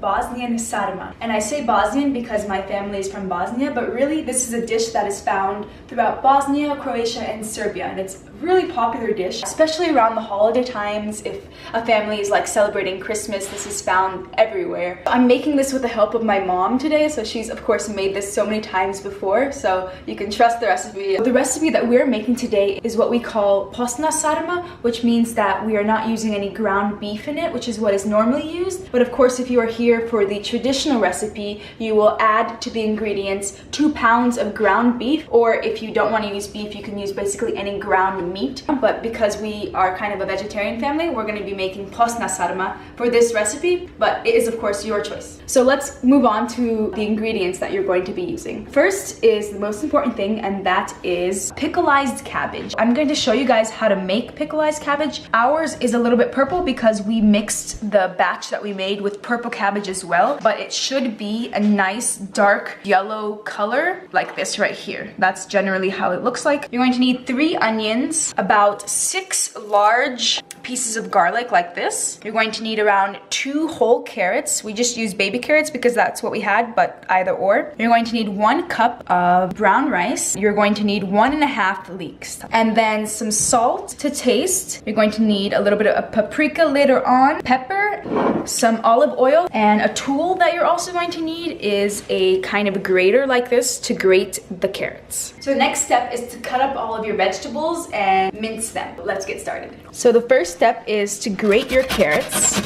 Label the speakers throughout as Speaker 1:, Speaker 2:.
Speaker 1: Bosnian Sarma. And I say Bosnian because my family is from Bosnia, but really this is a dish that is found throughout Bosnia, Croatia, and Serbia. And it's a really popular dish, especially around the holiday times. If a family is like celebrating Christmas, this is found everywhere. I'm making this with the help of my mom today, so she's of course made this so many times before, so you can trust the recipe. The recipe that we're making today is what we call Bosna Sarma, which means that we are not using any ground beef in it, which is what is normally used. But of course, if you are here for the traditional recipe, you will add to the ingredients 2 pounds of ground beef, or if you don't want to use beef, you can use basically any ground meat. But because we are kind of a vegetarian family, we're going to be making Bosna Sarma for this recipe, but it is of course your choice. So let's move on to the ingredients that you're going to be using. First is the most important thing, and that is pickled cabbage. I'm going to show you guys how to make pickled cabbage. Ours is a little bit purple because we mixed the batch that we made with purple cabbage as well, but it should be a nice dark yellow color like this right here. That's generally how it looks like. You're going to need 3 onions, about 6 large pieces of garlic like this. You're going to need around 2 whole carrots. We just use baby carrots because that's what we had, but either or. You're going to need 1 cup of brown rice. You're going to need 1.5 leeks. And then some salt to taste. You're going to need a little bit of paprika later on, pepper, some olive oil, and a tool that you're also going to need is a kind of grater like this to grate the carrots. So the next step is to cut up all of your vegetables and mince them. Let's get started. So the first step is to grate your carrots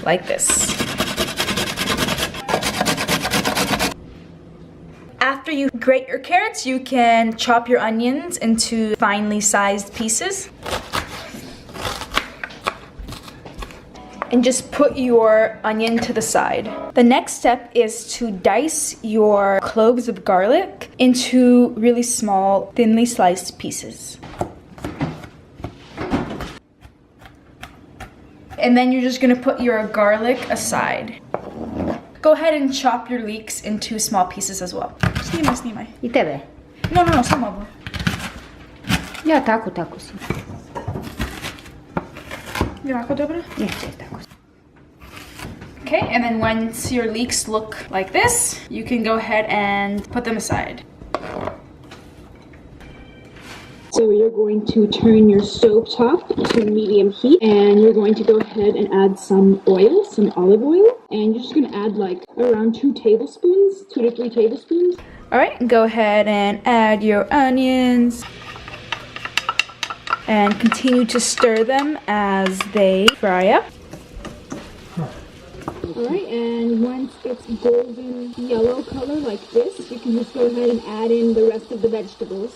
Speaker 1: like this. After you grate your carrots, you can chop your onions into finely sized pieces. And just put your onion to the side. The next step is to dice your cloves of garlic into really small, thinly sliced pieces. And then you're just gonna put your garlic aside. Go ahead and chop your leeks into small pieces as well. Snimaj.
Speaker 2: I tebe?
Speaker 1: No, samo ovo.
Speaker 2: Ja tako si.
Speaker 1: Jako dobro?
Speaker 2: Jeste, tako.
Speaker 1: Okay, and then once your leeks look like this, you can go ahead and put them aside.
Speaker 3: So you're going to turn your stove top to medium heat, and you're going to go ahead and add some oil, some olive oil, and you're just going to add like around 2 tablespoons, 2 to 3 tablespoons.
Speaker 1: All right, go ahead and add your onions and continue to stir them as they fry up.
Speaker 3: Alright, and once it's golden yellow color like this, you can just go ahead and add in the rest of the vegetables.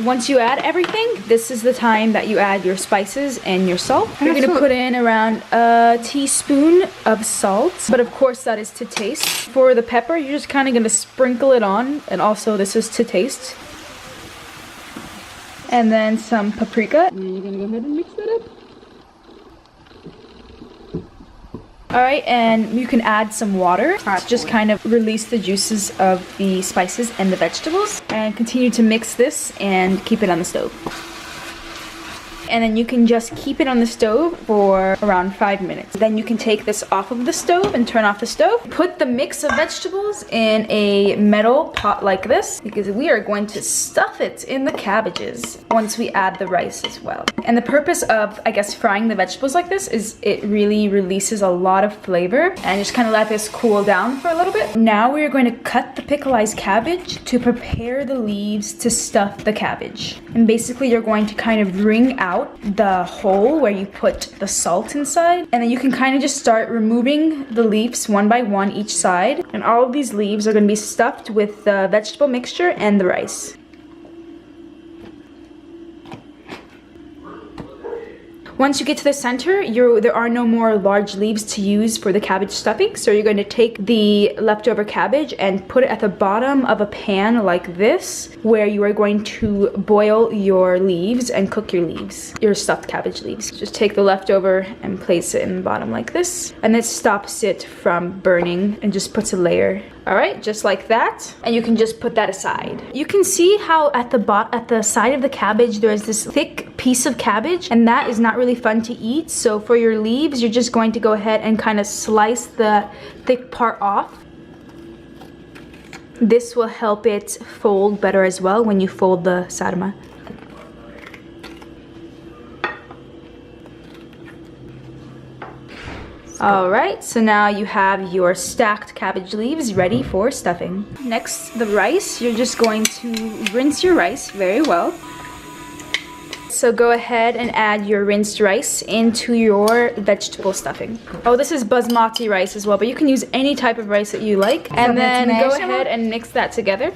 Speaker 1: Once you add everything, this is the time that you add your spices and your salt. You're gonna put in around a teaspoon of salt, but of course that is to taste. For the pepper, you're just kind of gonna sprinkle it on, and also this is to taste. And then some paprika.
Speaker 3: And then you're gonna go ahead and mix that up.
Speaker 1: Alright, and you can add some water to just kind of release the juices of the spices and the vegetables. And continue to mix this and keep it on the stove. And then you can just keep it on the stove for around 5 minutes. Then you can take this off of the stove and turn off the stove. Put the mix of vegetables in a metal pot like this, because we are going to stuff it in the cabbages once we add the rice as well. And the purpose of, I guess, frying the vegetables like this is it really releases a lot of flavor, and just kind of let this cool down for a little bit. Now we are going to cut the pickled cabbage to prepare the leaves to stuff the cabbage. And basically you're going to kind of wring out the hole where you put the salt inside, and then you can kind of just start removing the leaves one by one each side, and all of these leaves are going to be stuffed with the vegetable mixture and the rice. Once you get to the center, there are no more large leaves to use for the cabbage stuffing. So you're going to take the leftover cabbage and put it at the bottom of a pan like this, where you are going to boil your leaves and cook your leaves, your stuffed cabbage leaves. Just take the leftover and place it in the bottom like this, and this stops it from burning and just puts a layer. All right, just like that, and you can just put that aside. You can see how at the side of the cabbage there's this thick piece of cabbage, and that is not really fun to eat. So for your leaves, you're just going to go ahead and kind of slice the thick part off. This will help it fold better as well when you fold the sarma. Alright, so now you have your stacked cabbage leaves ready for stuffing. Next, the rice. You're just going to rinse your rice very well. So go ahead and add your rinsed rice into your vegetable stuffing. Oh, this is basmati rice as well, but you can use any type of rice that you like. And then go ahead and mix that together.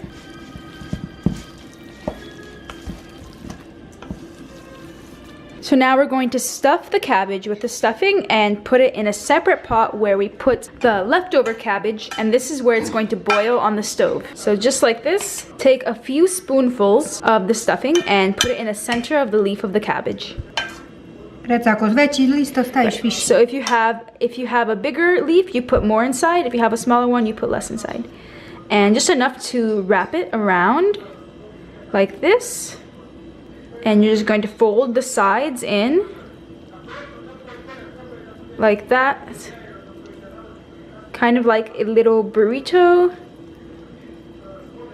Speaker 1: So now we're going to stuff the cabbage with the stuffing and put it in a separate pot where we put the leftover cabbage, and this is where it's going to boil on the stove. So just like this, take a few spoonfuls of the stuffing and put it in the center of the leaf of the cabbage. So if you have a bigger leaf, you put more inside. If you have a smaller one, you put less inside. And just enough to wrap it around like this. And you're just going to fold the sides in like that, kind of like a little burrito,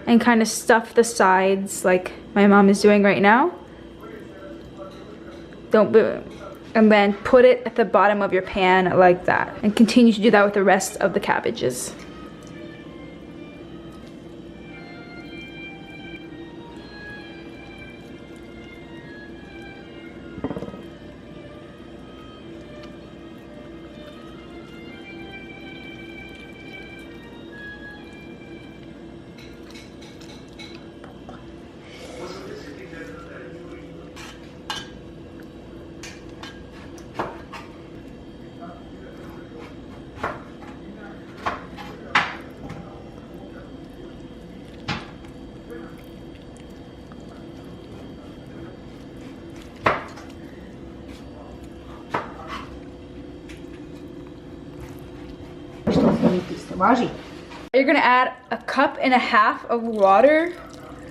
Speaker 1: and kind of stuff the sides like my mom is doing right now. And then put it at the bottom of your pan like that, and continue to do that with the rest of the cabbages. You're gonna add a cup and a half of water,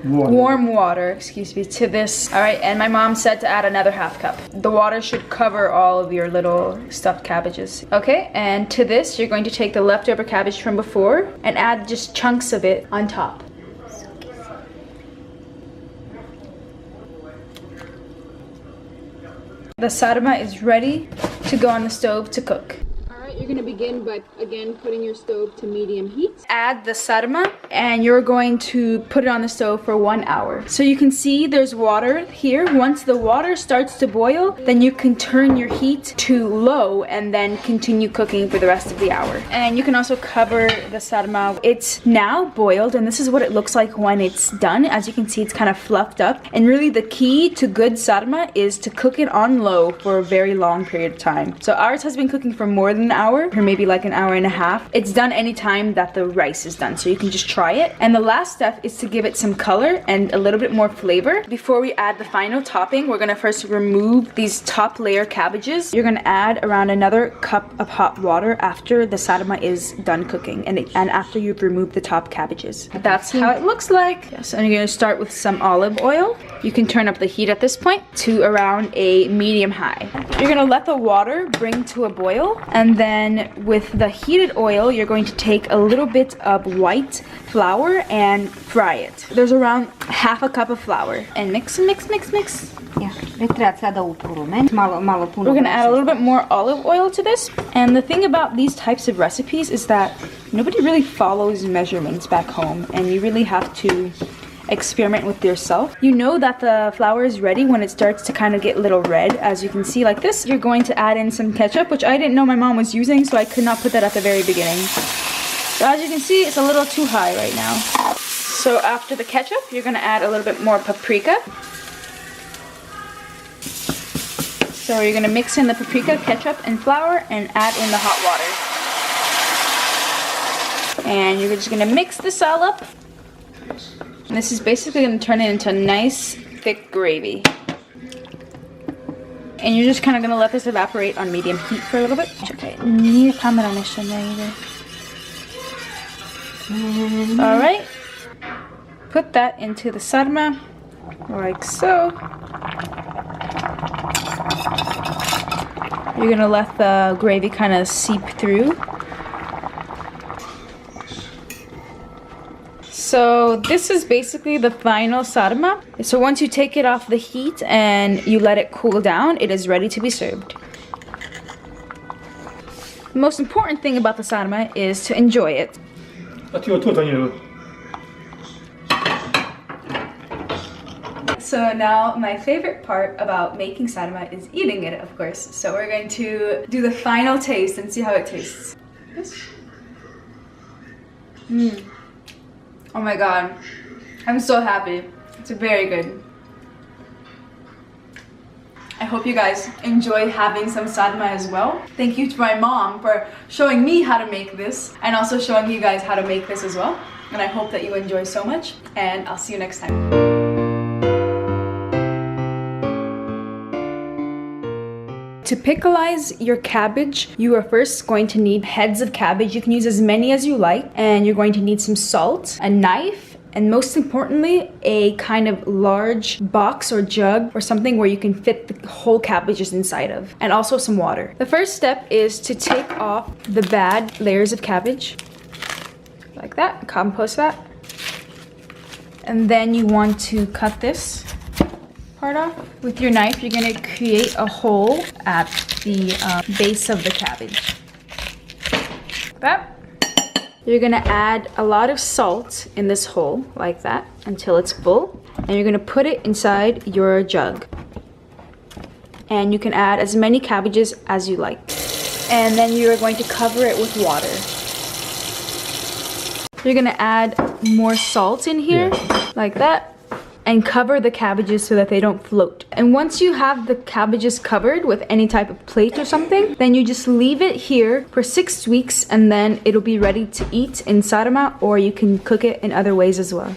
Speaker 1: warm water, excuse me, to this. All right, and my mom said to add another half cup. The water should cover all of your little stuffed cabbages. Okay, and to this, you're going to take the leftover cabbage from before and add just chunks of it on top. The sarma is ready to go on the stove to cook.
Speaker 3: You're going to begin by, again, putting your stove to medium heat.
Speaker 1: Add the sarma, and you're going to put it on the stove for 1 hour. So you can see there's water here. Once the water starts to boil, then you can turn your heat to low and then continue cooking for the rest of the hour. And you can also cover the sarma. It's now boiled, and this is what it looks like when it's done. As you can see, it's kind of fluffed up. And really the key to good sarma is to cook it on low for a very long period of time. So ours has been cooking for more than an hour, or maybe like an hour and a half. It's done anytime that the rice is done, so you can just try it. And the last step is to give it some color and a little bit more flavor. Before we add the final topping, we're gonna first remove these top layer cabbages. You're gonna add around another cup of hot water after the sarma is done cooking and after you've removed the top cabbages. That's how it looks like. Yes, and you're gonna start with some olive oil. You can turn up the heat at this point to around a medium high. You're gonna let the water bring to a boil, and then with the heated oil, you're going to take a little bit of white flour and fry it. There's around half a cup of flour. And mix and mix, mix, mix.
Speaker 2: Yeah, we're gonna add
Speaker 1: a little bit more olive oil to this. And the thing about these types of recipes is that nobody really follows measurements back home, and you really have to experiment with yourself. You know that the flour is ready when it starts to kind of get a little red, as you can see like this. You're going to add in some ketchup, which I didn't know my mom was using, so I could not put that at the very beginning. So as you can see, it's a little too high right now. So after the ketchup, you're gonna add a little bit more paprika. So you're gonna mix in the paprika, ketchup, and flour and add in the hot water. And you're just gonna mix this all up. And this is basically gonna turn it into a nice, thick gravy. And you're just kind of gonna let this evaporate on medium heat for a little bit. Okay, alright. Put that into the sarma, like so. You're gonna let the gravy kind of seep through. So this is basically the final sarma. So once you take it off the heat and you let it cool down, it is ready to be served. The most important thing about the sarma is to enjoy it. So now my favorite part about making sarma is eating it, of course. So we're going to do the final taste and see how it tastes. Oh my god, I'm so happy. It's very good. I hope you guys enjoy having some sarma as well. Thank you to my mom for showing me how to make this and also showing you guys how to make this as well. And I hope that you enjoy so much, and I'll see you next time. To pickleize your cabbage, you are first going to need heads of cabbage. You can use as many as you like, and you're going to need some salt, a knife, and most importantly, a kind of large box or jug or something where you can fit the whole cabbages inside of, and also some water. The first step is to take off the bad layers of cabbage, like that, compost that. And then you want to cut this part off. With your knife, you're gonna create a hole at the base of the cabbage. Like that. You're gonna add a lot of salt in this hole, like that, until it's full. And you're gonna put it inside your jug. And you can add as many cabbages as you like. And then you're going to cover it with water. You're gonna add more salt in here, like that. And cover the cabbages so that they don't float. And once you have the cabbages covered with any type of plate or something, then you just leave it here for 6 weeks, and then it'll be ready to eat in sarma, or you can cook it in other ways as well.